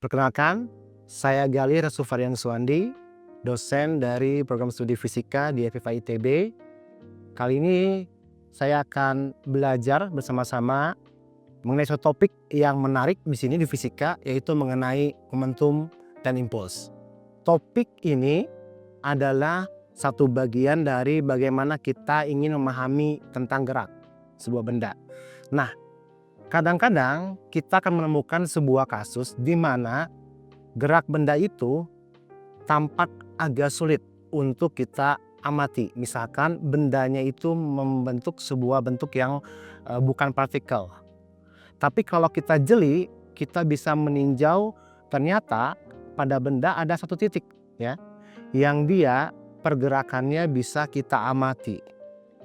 Perkenalkan, saya Galih Resuvarian Suwandi, dosen dari program studi fisika di FIVA ITB. Kali ini saya akan belajar bersama-sama mengenai suatu topik yang menarik di sini di fisika, yaitu mengenai momentum dan impuls. Topik ini adalah satu bagian dari bagaimana kita ingin memahami tentang gerak sebuah benda. Nah, kadang-kadang kita akan menemukan sebuah kasus di mana gerak benda itu tampak agak sulit untuk kita amati. Misalkan bendanya itu membentuk sebuah bentuk yang bukan partikel. Tapi kalau kita jeli, kita bisa meninjau ternyata pada benda ada satu titik ya, yang dia pergerakannya bisa kita amati.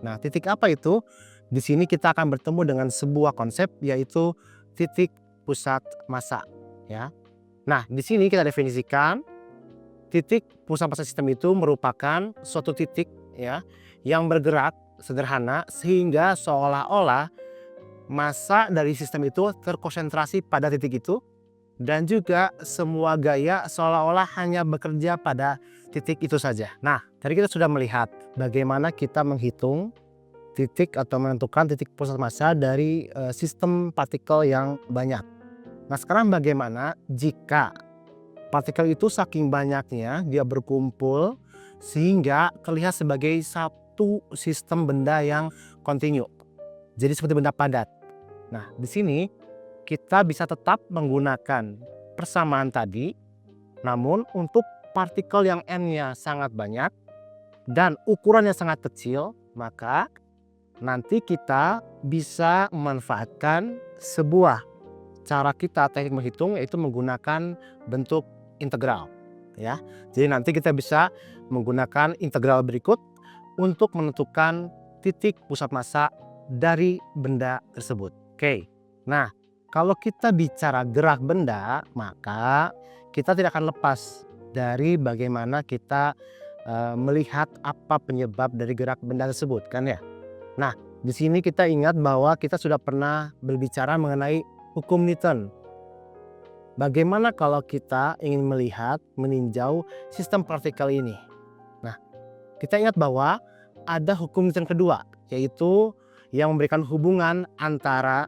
Nah, titik apa itu? Di sini kita akan bertemu dengan sebuah konsep, yaitu titik pusat massa ya. Nah, di sini kita definisikan titik pusat massa sistem itu merupakan suatu titik ya yang bergerak sederhana sehingga seolah-olah massa dari sistem itu terkonsentrasi pada titik itu, dan juga semua gaya seolah-olah hanya bekerja pada titik itu saja. Nah, tadi kita sudah melihat bagaimana kita menghitung titik atau menentukan titik pusat massa dari sistem partikel yang banyak. Nah, sekarang bagaimana jika partikel itu saking banyaknya dia berkumpul sehingga terlihat sebagai satu sistem benda yang kontinu. Jadi seperti benda padat. Nah, di sini kita bisa tetap menggunakan persamaan tadi, namun untuk partikel yang N-nya sangat banyak dan ukurannya sangat kecil, maka nanti kita bisa memanfaatkan sebuah cara kita teknik menghitung, yaitu menggunakan bentuk integral ya. Jadi nanti kita bisa menggunakan integral berikut untuk menentukan titik pusat massa dari benda tersebut. Oke. Nah, kalau kita bicara gerak benda, maka kita tidak akan lepas dari bagaimana kita melihat apa penyebab dari gerak benda tersebut kan ya. Nah, di sini kita ingat bahwa kita sudah pernah berbicara mengenai hukum Newton. Bagaimana kalau kita ingin melihat, meninjau sistem partikel ini? Nah, kita ingat bahwa ada hukum Newton kedua, yaitu yang memberikan hubungan antara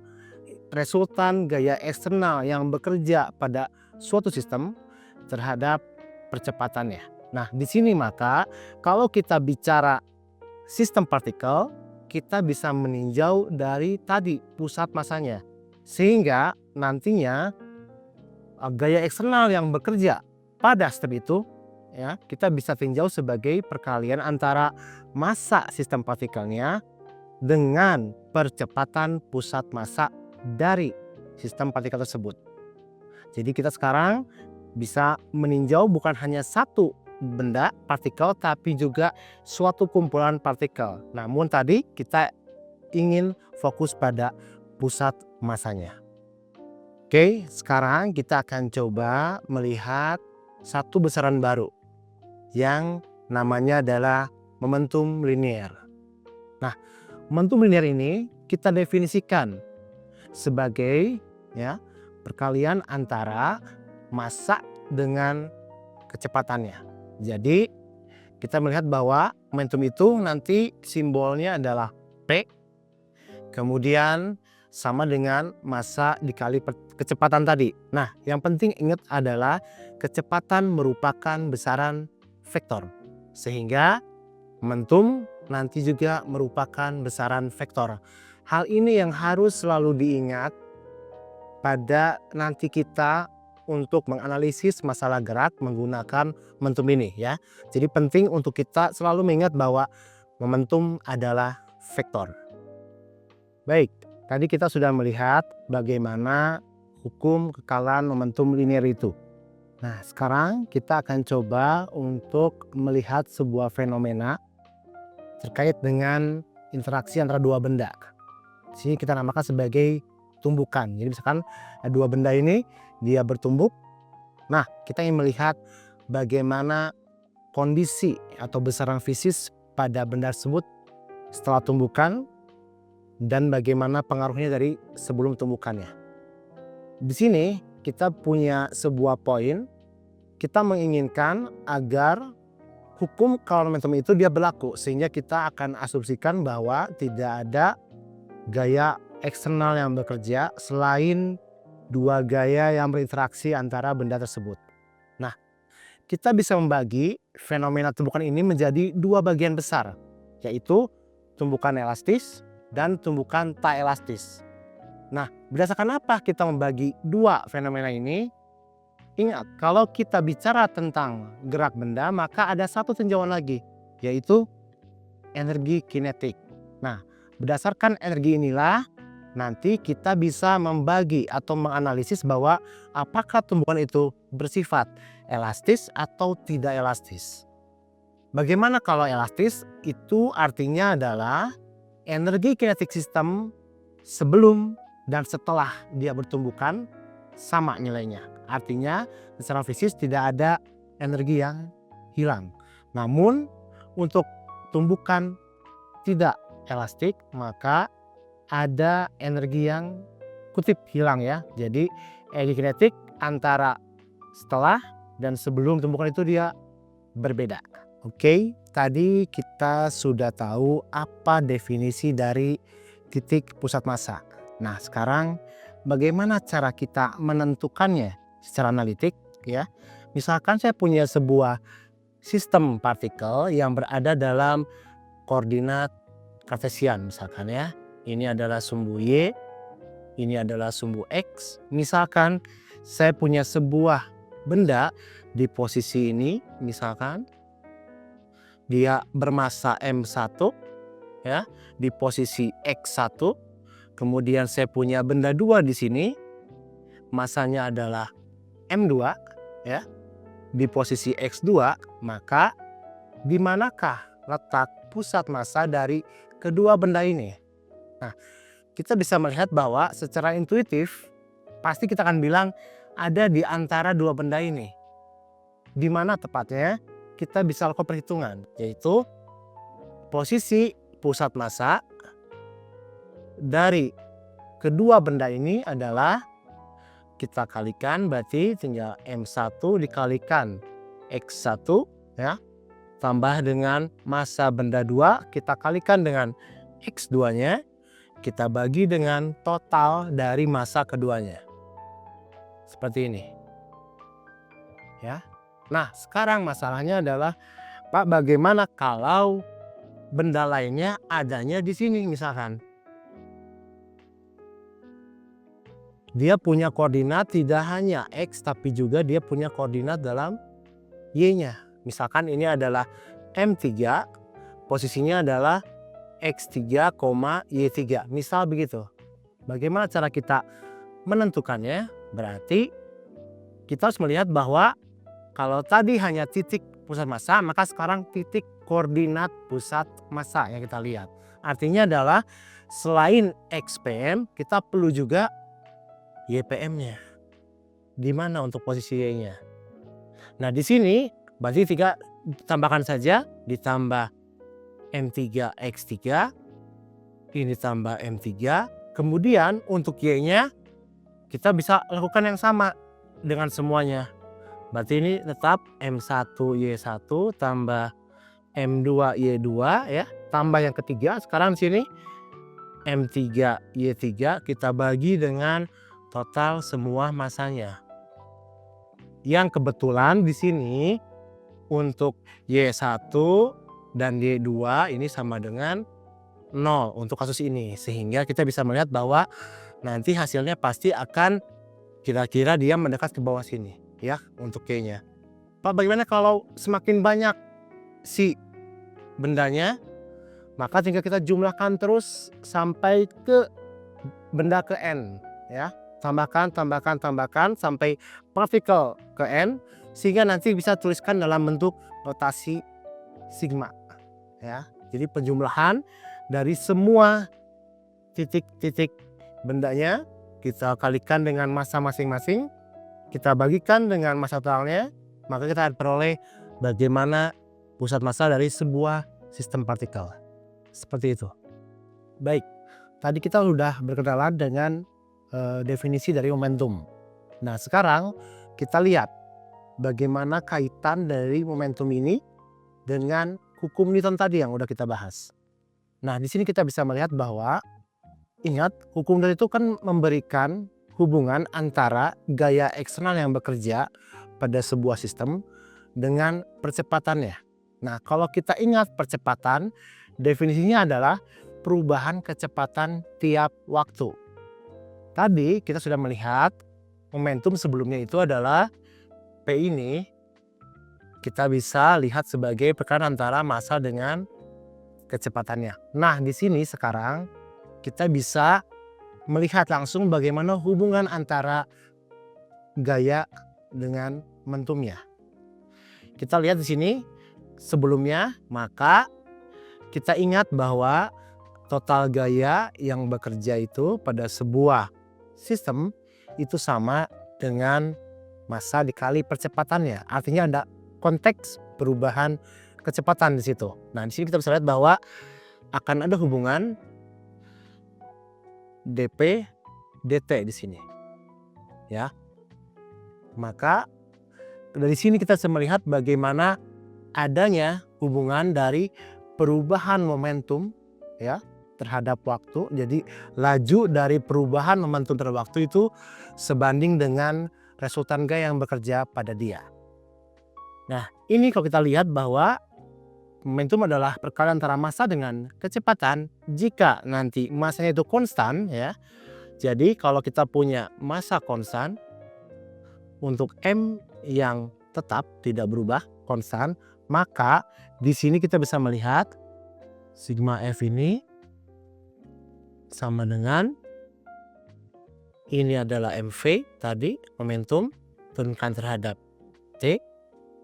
resultan gaya eksternal yang bekerja pada suatu sistem terhadap percepatannya. Nah, di sini maka kalau kita bicara sistem partikel, kita bisa meninjau dari tadi pusat massanya. Sehingga nantinya gaya eksternal yang bekerja pada sistem itu ya, kita bisa tinjau sebagai perkalian antara massa sistem partikelnya dengan percepatan pusat massa dari sistem partikel tersebut. Jadi kita sekarang bisa meninjau bukan hanya satu benda partikel, tapi juga suatu kumpulan partikel. Namun tadi kita ingin fokus pada pusat massanya. Oke, sekarang kita akan coba melihat satu besaran baru yang namanya adalah momentum linear. Nah, momentum linear ini kita definisikan sebagai ya perkalian antara massa dengan kecepatannya. Jadi kita melihat bahwa momentum itu nanti simbolnya adalah P, kemudian sama dengan massa dikali kecepatan tadi. Nah, yang penting ingat adalah kecepatan merupakan besaran vektor, sehingga momentum nanti juga merupakan besaran vektor. Hal ini yang harus selalu diingat pada nanti kita untuk menganalisis masalah gerak menggunakan momentum ini ya. Jadi penting untuk kita selalu mengingat bahwa momentum adalah vektor. Baik, tadi kita sudah melihat bagaimana hukum kekalan momentum linear itu. Nah, sekarang kita akan coba untuk melihat sebuah fenomena terkait dengan interaksi antara dua benda. Di sini kita namakan sebagai tumbukan. Jadi misalkan dua benda ini dia bertumbuk. Nah, kita ingin melihat bagaimana kondisi atau besaran fisis pada benda tersebut setelah tumbukan dan bagaimana pengaruhnya dari sebelum tumbukannya. Di sini kita punya sebuah poin, kita menginginkan agar hukum kalau momentum itu dia berlaku, sehingga kita akan asumsikan bahwa tidak ada gaya eksternal yang bekerja selain dua gaya yang berinteraksi antara benda tersebut. Nah, kita bisa membagi fenomena tumbukan ini menjadi dua bagian besar, yaitu tumbukan elastis dan tumbukan tak elastis. Nah, berdasarkan apa kita membagi dua fenomena ini? Ingat, kalau kita bicara tentang gerak benda, maka ada satu tinjauan lagi, yaitu energi kinetik. Nah, berdasarkan energi inilah nanti kita bisa membagi atau menganalisis bahwa apakah tumbukan itu bersifat elastis atau tidak elastis. Bagaimana kalau elastis? Itu artinya adalah energi kinetik sistem sebelum dan setelah dia bertumbukan sama nilainya. Artinya secara fisik tidak ada energi yang hilang. Namun untuk tumbukan tidak elastik maka ada energi yang kutip hilang ya. Jadi energi kinetik antara setelah dan sebelum tumbukan itu dia berbeda. Oke, tadi kita sudah tahu apa definisi dari titik pusat massa. Nah, sekarang bagaimana cara kita menentukannya secara analitik ya? Misalkan saya punya sebuah sistem partikel yang berada dalam koordinat kartesian misalkan ya. Ini adalah sumbu Y, ini adalah sumbu X. Misalkan saya punya sebuah benda di posisi ini, misalkan dia bermassa M1 ya, di posisi X1. Kemudian saya punya benda 2 di sini, masanya adalah M2 ya, di posisi X2, maka di manakah letak pusat massa dari kedua benda ini? Nah, kita bisa melihat bahwa secara intuitif pasti kita akan bilang ada di antara dua benda ini. Di mana tepatnya? Kita bisa lakukan perhitungan, yaitu posisi pusat massa dari kedua benda ini adalah kita kalikan, berarti tinggal M1 dikalikan X1 ya, tambah dengan massa benda 2 kita kalikan dengan X2-nya, kita bagi dengan total dari massa keduanya. Seperti ini. Ya. Nah, sekarang masalahnya adalah Pak, bagaimana kalau benda lainnya adanya di sini misalkan? Dia punya koordinat tidak hanya X tapi juga dia punya koordinat dalam Y-nya. Misalkan ini adalah M3, posisinya adalah X3, Y3. Misal begitu. Bagaimana cara kita menentukannya? Berarti kita harus melihat bahwa kalau tadi hanya titik pusat massa, maka sekarang titik koordinat pusat massa yang kita lihat. Artinya adalah selain XPM, kita perlu juga YPM-nya. Di mana untuk posisi Y-nya? Nah, di sini berarti 3 tambahkan saja, ditambah M3 X3, ini tambah M3. Kemudian untuk Y-nya kita bisa lakukan yang sama dengan semuanya. Berarti ini tetap M1 Y1 tambah M2 Y2 ya, tambah yang ketiga sekarang di sini M3 Y3 kita bagi dengan total semua massanya. Yang kebetulan di sini untuk Y1 dan Y2 ini sama dengan 0 untuk kasus ini, sehingga kita bisa melihat bahwa nanti hasilnya pasti akan kira-kira dia mendekat ke bawah sini ya untuk Y-nya. Pak, bagaimana kalau semakin banyak si bendanya? Maka tinggal kita jumlahkan terus sampai ke benda ke N ya. Tambahkan sampai partikel ke N, sehingga nanti bisa tuliskan dalam bentuk notasi sigma ya. Jadi penjumlahan dari semua titik-titik bendanya kita kalikan dengan massa masing-masing, kita bagikan dengan massa totalnya, maka kita akan peroleh bagaimana pusat massa dari sebuah sistem partikel. Seperti itu. Baik, tadi kita sudah berkenalan dengan definisi dari momentum. Nah, sekarang kita lihat bagaimana kaitan dari momentum ini dengan hukum Newton tadi yang udah kita bahas. Nah, di sini kita bisa melihat bahwa ingat hukum Newton itu kan memberikan hubungan antara gaya eksternal yang bekerja pada sebuah sistem dengan percepatannya. Nah, kalau kita ingat percepatan, definisinya adalah perubahan kecepatan tiap waktu. Tadi kita sudah melihat momentum sebelumnya itu adalah P ini kita bisa lihat sebagai perkara antara massa dengan kecepatannya. Nah, di sini sekarang kita bisa melihat langsung bagaimana hubungan antara gaya dengan momentumnya. Kita lihat di sini sebelumnya, maka kita ingat bahwa total gaya yang bekerja itu pada sebuah sistem itu sama dengan massa dikali percepatannya. Artinya ada konteks perubahan kecepatan di situ. Nah, di sini kita bisa lihat bahwa akan ada hubungan dp dt di sini. Ya. Maka dari sini kita bisa melihat bagaimana adanya hubungan dari perubahan momentum ya terhadap waktu. Jadi laju dari perubahan momentum terhadap waktu itu sebanding dengan resultan gaya yang bekerja pada dia. Nah, ini kalau kita lihat bahwa momentum adalah perkara antara massa dengan kecepatan. Jika nanti massanya itu konstan ya. Jadi kalau kita punya massa konstan untuk M yang tetap tidak berubah konstan, maka di sini kita bisa melihat sigma F ini sama dengan ini adalah MV tadi momentum turunkan terhadap T.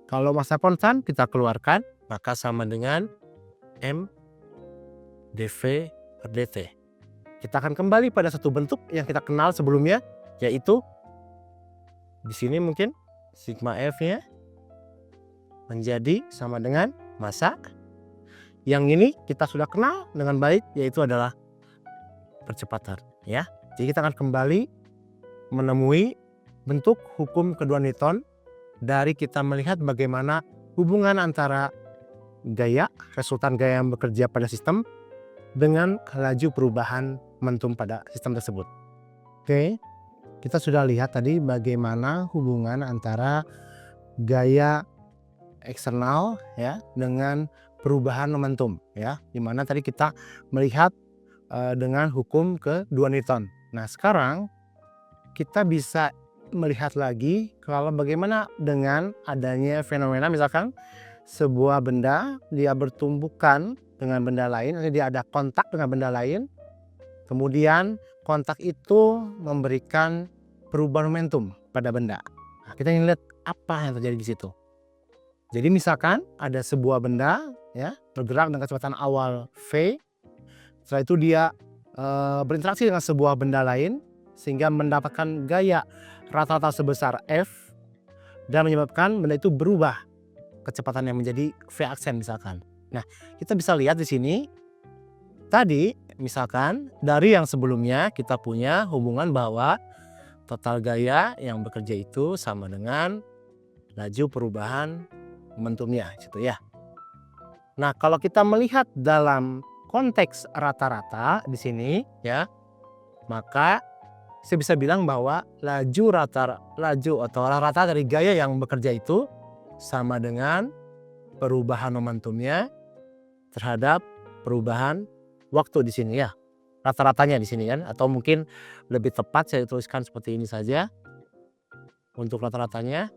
Kalau massa konstan kita keluarkan maka sama dengan M dV per dt. Kita akan kembali pada satu bentuk yang kita kenal sebelumnya, yaitu di sini mungkin sigma F-nya menjadi sama dengan massa. Yang ini kita sudah kenal dengan baik, yaitu adalah percepatan ya. Jadi kita akan kembali menemui bentuk hukum kedua Newton dari kita melihat bagaimana hubungan antara gaya, resultan gaya yang bekerja pada sistem dengan laju perubahan momentum pada sistem tersebut. Oke, kita sudah lihat tadi bagaimana hubungan antara gaya eksternal ya dengan perubahan momentum ya, dimana tadi kita melihat dengan hukum kedua Newton. Nah, sekarang kita bisa melihat lagi kalau bagaimana dengan adanya fenomena misalkan sebuah benda dia bertumbukan dengan benda lain, dia ada kontak dengan benda lain, kemudian kontak itu memberikan perubahan momentum pada benda. Nah, kita ingin lihat apa yang terjadi di situ. Jadi misalkan ada sebuah benda ya bergerak dengan kecepatan awal v, setelah itu dia berinteraksi dengan sebuah benda lain sehingga mendapatkan gaya rata-rata sebesar f dan menyebabkan benda itu berubah kecepatannya menjadi v aksen misalkan. Nah, kita bisa lihat di sini tadi misalkan dari yang sebelumnya kita punya hubungan bahwa total gaya yang bekerja itu sama dengan laju perubahan momentumnya gitu ya. Nah, kalau kita melihat dalam konteks rata-rata di sini ya, maka saya bisa bilang bahwa laju atau rata dari gaya yang bekerja itu sama dengan perubahan momentumnya terhadap perubahan waktu di sini ya. Rata-ratanya di sini kan, atau mungkin lebih tepat saya tuliskan seperti ini saja untuk rata-ratanya,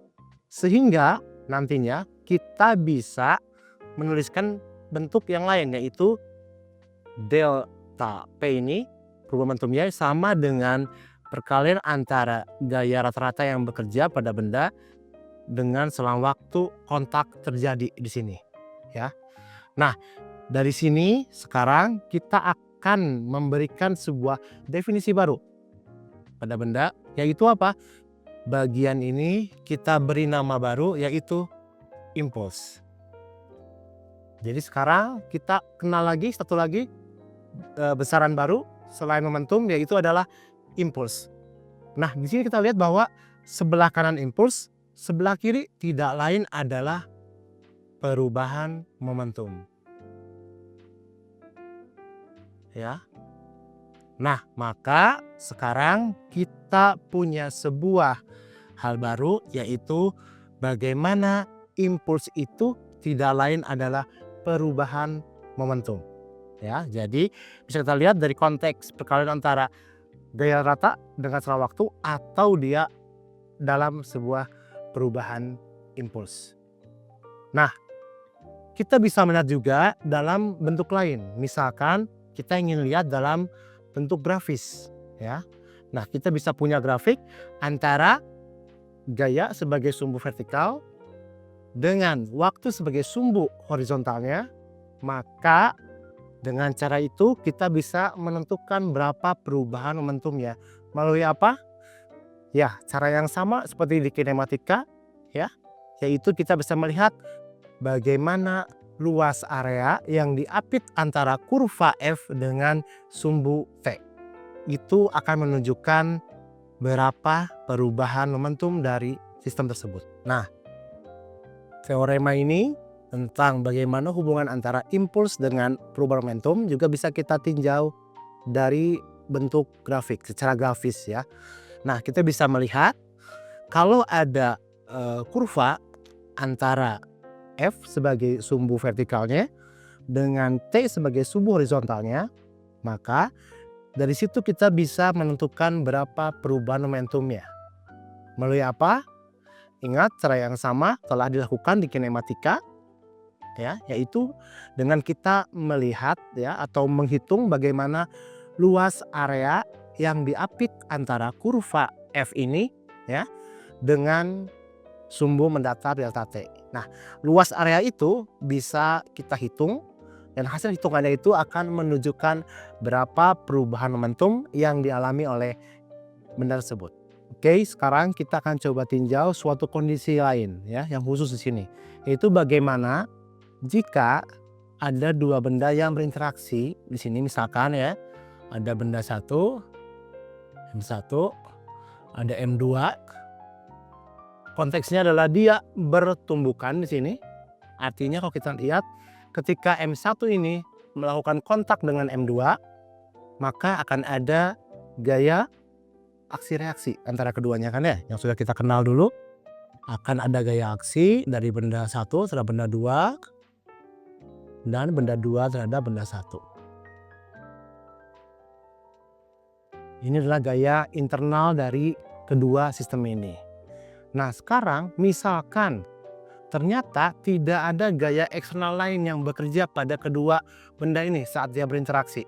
sehingga nantinya kita bisa menuliskan bentuk yang lain, yaitu delta P ini perubahan momentumnya sama dengan perkalian antara gaya rata-rata yang bekerja pada benda dengan selang waktu kontak terjadi di sini ya. Nah, dari sini sekarang kita akan memberikan sebuah definisi baru pada benda, yaitu apa? Bagian ini kita beri nama baru yaitu impuls. Jadi sekarang kita kenal lagi satu lagi besaran baru selain momentum, yaitu adalah impuls. Nah, di sini kita lihat bahwa sebelah kanan impuls, sebelah kiri tidak lain adalah perubahan momentum. Ya. Nah, maka sekarang kita punya sebuah hal baru, yaitu bagaimana impuls itu tidak lain adalah perubahan momentum. Ya, jadi bisa kita lihat dari konteks perkalian antara gaya rata dengan skala waktu atau dia dalam sebuah perubahan impuls. Nah, kita bisa melihat juga dalam bentuk lain. Misalkan kita ingin lihat dalam bentuk grafis, ya. Nah, kita bisa punya grafik antara gaya sebagai sumbu vertikal dengan waktu sebagai sumbu horizontalnya, maka dengan cara itu kita bisa menentukan berapa perubahan momentumnya. Melalui apa? Ya, cara yang sama seperti di kinematika, ya, yaitu kita bisa melihat bagaimana luas area yang diapit antara kurva F dengan sumbu T. Itu akan menunjukkan berapa perubahan momentum dari sistem tersebut. Nah, teorema ini tentang bagaimana hubungan antara impuls dengan perubahan momentum juga bisa kita tinjau dari bentuk grafik, secara grafis ya. Nah, kita bisa melihat kalau ada kurva antara F sebagai sumbu vertikalnya dengan T sebagai sumbu horizontalnya, maka dari situ kita bisa menentukan berapa perubahan momentumnya. Melalui apa? Ingat, cara yang sama telah dilakukan di kinematika, ya, yaitu dengan kita melihat ya atau menghitung bagaimana luas area yang diapit antara kurva F ini ya dengan sumbu mendatar delta T. Nah, luas area itu bisa kita hitung dan hasil hitungannya itu akan menunjukkan berapa perubahan momentum yang dialami oleh benda tersebut. Oke, sekarang kita akan coba tinjau suatu kondisi lain ya yang khusus di sini, yaitu bagaimana jika ada dua benda yang berinteraksi di sini. Misalkan ya, ada benda satu, M1, ada M2. Konteksnya adalah dia bertumbukan di sini. Artinya kalau kita lihat ketika M1 ini melakukan kontak dengan M2, maka akan ada gaya aksi reaksi antara keduanya kan ya, yang sudah kita kenal dulu. Akan ada gaya aksi dari benda satu terhadap benda dua dan benda dua terhadap benda satu. Ini adalah gaya internal dari kedua sistem ini. Nah, sekarang misalkan ternyata tidak ada gaya eksternal lain yang bekerja pada kedua benda ini saat dia berinteraksi.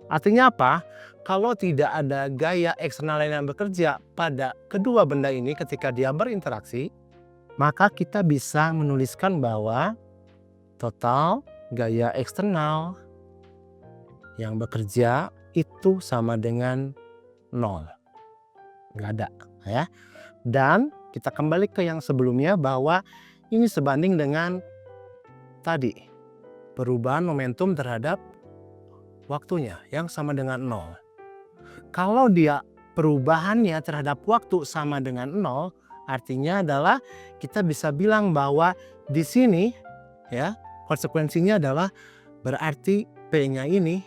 Artinya apa? Kalau tidak ada gaya eksternal lain yang bekerja pada kedua benda ini ketika dia berinteraksi, maka kita bisa menuliskan bahwa total gaya eksternal yang bekerja itu sama dengan 0. Nggak ada ya. Dan kita kembali ke yang sebelumnya bahwa ini sebanding dengan tadi perubahan momentum terhadap waktunya yang sama dengan 0. Kalau dia perubahannya terhadap waktu sama dengan 0, artinya adalah kita bisa bilang bahwa di sini ya konsekuensinya adalah berarti P-nya ini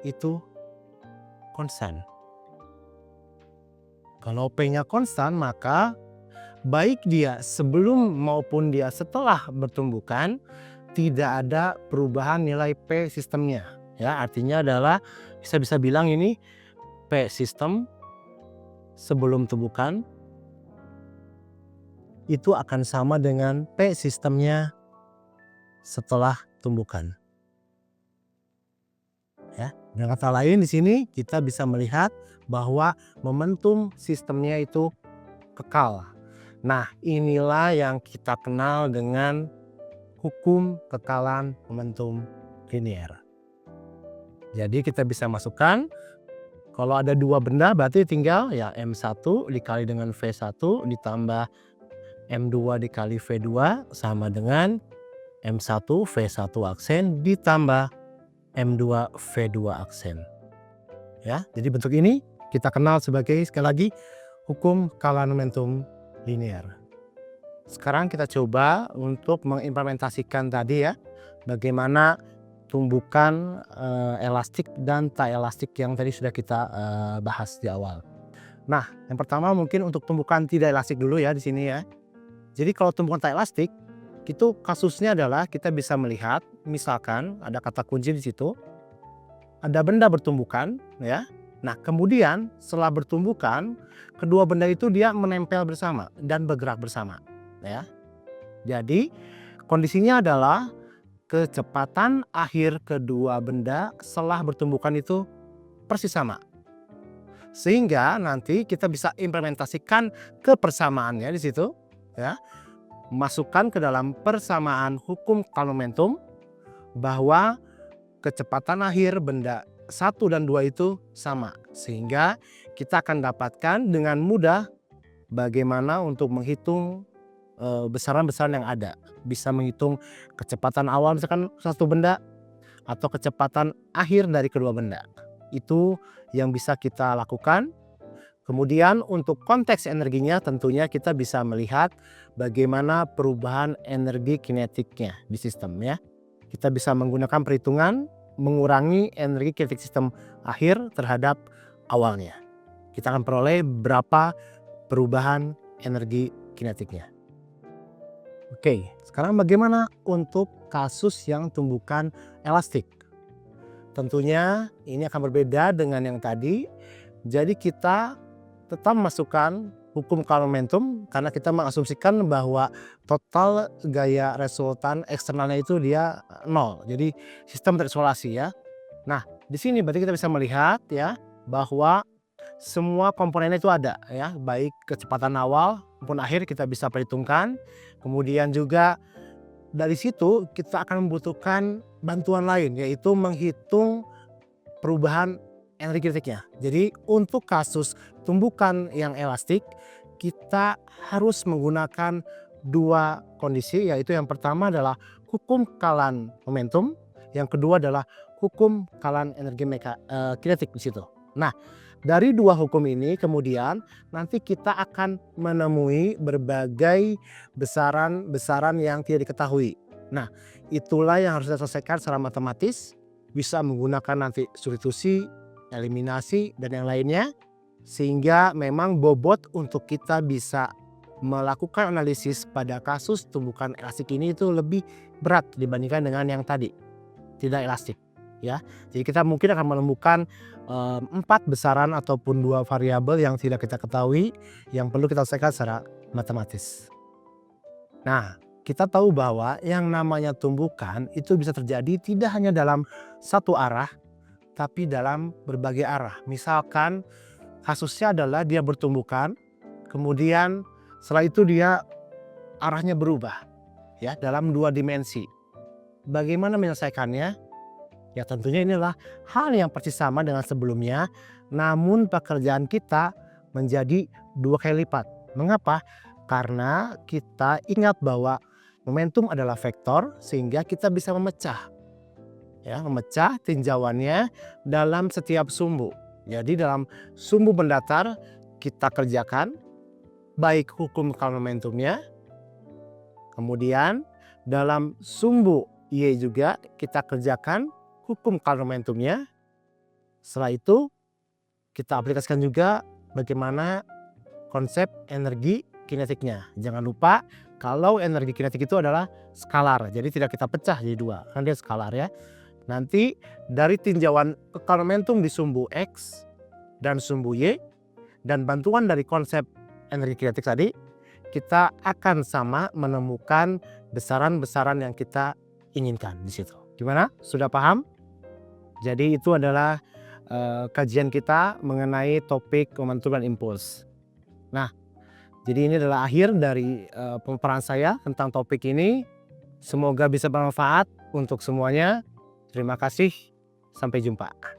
itu konstan. Kalau P-nya konstan, maka baik dia sebelum maupun dia setelah bertumbukan tidak ada perubahan nilai P sistemnya. Ya, artinya adalah bisa bilang ini P sistem sebelum tumbukan itu akan sama dengan P sistemnya setelah tumbukan. Ya, dengan kata lain di sini kita bisa melihat bahwa momentum sistemnya itu kekal. Nah, inilah yang kita kenal dengan hukum kekalan momentum linier. Jadi kita bisa masukkan kalau ada dua benda berarti tinggal ya M1 dikali dengan V1 ditambah M2 dikali V2 sama dengan M1 V1 aksen ditambah M2 V2 aksen. Ya, jadi bentuk ini kita kenal sebagai sekali lagi hukum skala momentum linear. Sekarang kita coba untuk mengimplementasikan tadi ya, bagaimana tumbukan elastik dan tak elastik yang tadi sudah kita bahas di awal. Nah, yang pertama mungkin untuk tumbukan tidak elastik dulu ya di sini ya. Jadi kalau tumbukan tak elastik, itu kasusnya adalah kita bisa melihat, misalkan ada kata kunci di situ, ada benda bertumbukan ya. Nah, kemudian setelah bertumbukan, kedua benda itu dia menempel bersama dan bergerak bersama ya. Jadi kondisinya adalah kecepatan akhir kedua benda setelah bertumbukan itu persis sama. Sehingga nanti kita bisa implementasikan kepersamaannya di situ ya. Masukkan ke dalam persamaan hukum skala momentum bahwa kecepatan akhir benda 1 dan 2 itu sama. Sehingga kita akan dapatkan dengan mudah bagaimana untuk menghitung besaran-besaran yang ada. Bisa menghitung kecepatan awal misalkan satu benda atau kecepatan akhir dari kedua benda. Itu yang bisa kita lakukan. Kemudian untuk konteks energinya tentunya kita bisa melihat bagaimana perubahan energi kinetiknya di sistem ya. Kita bisa menggunakan perhitungan mengurangi energi kinetik sistem akhir terhadap awalnya. Kita akan peroleh berapa perubahan energi kinetiknya. Oke, sekarang bagaimana untuk kasus yang tumbukan elastik? Tentunya ini akan berbeda dengan yang tadi. Jadi kita tetap masukkan hukum skala momentum karena kita mengasumsikan bahwa total gaya resultan eksternalnya itu dia 0. Jadi sistem terisolasi ya. Nah, di sini berarti kita bisa melihat ya bahwa semua komponennya itu ada ya, baik kecepatan awal maupun akhir kita bisa perhitungkan. Kemudian juga dari situ kita akan membutuhkan bantuan lain yaitu menghitung perubahan energi kinetiknya. Jadi untuk kasus tumbukan yang elastik kita harus menggunakan dua kondisi, yaitu yang pertama adalah hukum skala momentum, yang kedua adalah hukum skala energi kinetik di situ. Nah, dari dua hukum ini kemudian nanti kita akan menemui berbagai besaran-besaran yang tidak diketahui. Nah, itulah yang harus kita selesaikan secara matematis, bisa menggunakan nanti substitusi, eliminasi dan yang lainnya, sehingga memang bobot untuk kita bisa melakukan analisis pada kasus tumbukan elastik ini itu lebih berat dibandingkan dengan yang tadi tidak elastik ya. Jadi kita mungkin akan menemukan 4 besaran ataupun 2 variabel yang tidak kita ketahui yang perlu kita selesaikan secara matematis. Nah, kita tahu bahwa yang namanya tumbukan itu bisa terjadi tidak hanya dalam satu arah tapi dalam berbagai arah. Misalkan kasusnya adalah dia bertumbukan, kemudian setelah itu dia arahnya berubah ya dalam 2 dimensi. Bagaimana menyelesaikannya? Ya tentunya inilah hal yang persis sama dengan sebelumnya, namun pekerjaan kita menjadi 2 kali lipat. Mengapa? Karena kita ingat bahwa momentum adalah vektor sehingga kita bisa memecah tinjauannya dalam setiap sumbu. Jadi dalam sumbu mendatar kita kerjakan baik hukum skala momentumnya, kemudian dalam sumbu Y juga kita kerjakan hukum skala momentumnya. Setelah itu kita aplikasikan juga bagaimana konsep energi kinetiknya. Jangan lupa kalau energi kinetik itu adalah skalar, jadi tidak kita pecah jadi 2 kan dia skalar ya. Nanti dari tinjauan skala momentum di sumbu X dan sumbu Y dan bantuan dari konsep energi kinetik tadi, kita akan sama menemukan besaran-besaran yang kita inginkan di situ. Gimana? Sudah paham? Jadi itu adalah kajian kita mengenai topik momentum dan impuls. Nah, jadi ini adalah akhir dari pemaparan saya tentang topik ini. Semoga bisa bermanfaat untuk semuanya. Terima kasih. Sampai jumpa.